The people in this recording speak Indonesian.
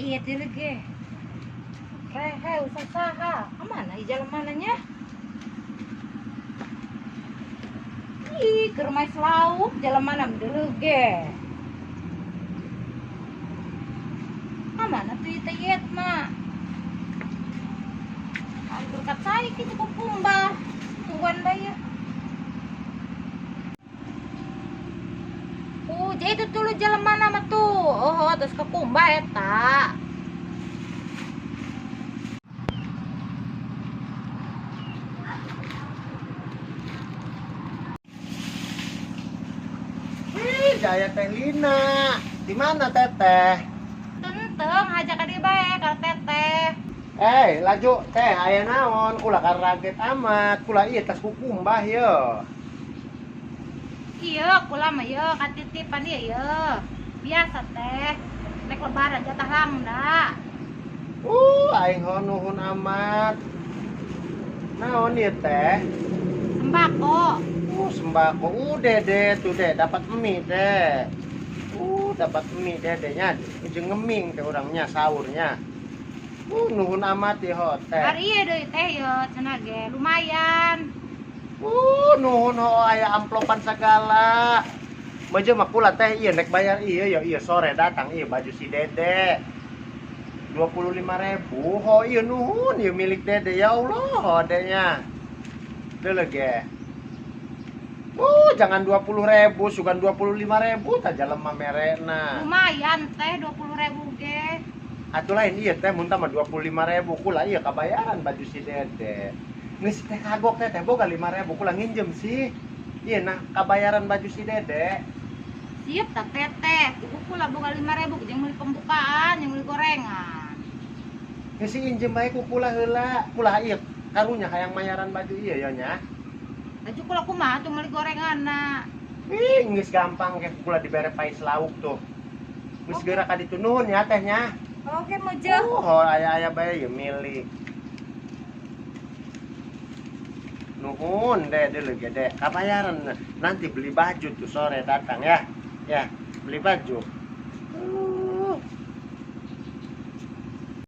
iya dulu ge. Rehe usaha. Kemana jalan mananya? Ih, ke rumah selauk jalan mana dulu ge. Mana tuh itayet mak? Anggur kat saya kita kumbah. Tungguan bayar. Jadi itu dulu jalan mana mah tuh? Oh, terus ke kumbah eta. Jaya Teh Lina. Di mana Teteh? Tenteng ajak ka di bae ka teteh. Laju teh aya naon? Kula karaget amat. Kula ieu tas kukumbah ye. Iya, kula mah ye katitipan ieu ye. Biasa teh. Nek lebaran jatah lamda. Aing ho nuhun amat. Naon ieu teh? Sembako. Sembako. Udah deh, tuh deh dapat mie deh. Dapat mie dedenya. Ujung ngeming teh orangnya sahurnya. Nuhun amat ya ho teh. Hari ieu deui teh ye cenah ge lumayan. Nuhun ho aya amplopan segala. Baju mah kula teh ieu nek bayar ieu ya ieu sore datang ieu baju si Dede. 25.000 ho ieu nuhun ieu milik Dede ya Allah adenya. Deuleu ge. Jangan 20.000, sugan 25.000 ta jalema merena. Lumayan teh 20.000 ge. Atuh lain ieu teh mun tah mah 25.000 kula ieu kabayaran baju si Dede. Geus teh kagok teh boga 5.000 kula nginjem sih. Ieu nah kabayaran baju si Dede. Siap tak teteh. Ibu kula boga 5.000 jeung meuli pembukaan, jeung meuli gorengan. Geus injem bae ku kula heula. Kula ieu karunya hayang mayaran baju ieu ya nya. Baju kula kumaha tuh meuli gorenganna. Geus gampang ke kula dibere pais lauk tuh. Geus geura ka ditu nuhun ya teh nya. Oke, mojo. Aya bae ieu milik. Nuhun deh deuleu ge deh. Kabayaran nanti beli baju tuh sore datang ya. Ya, beli baju.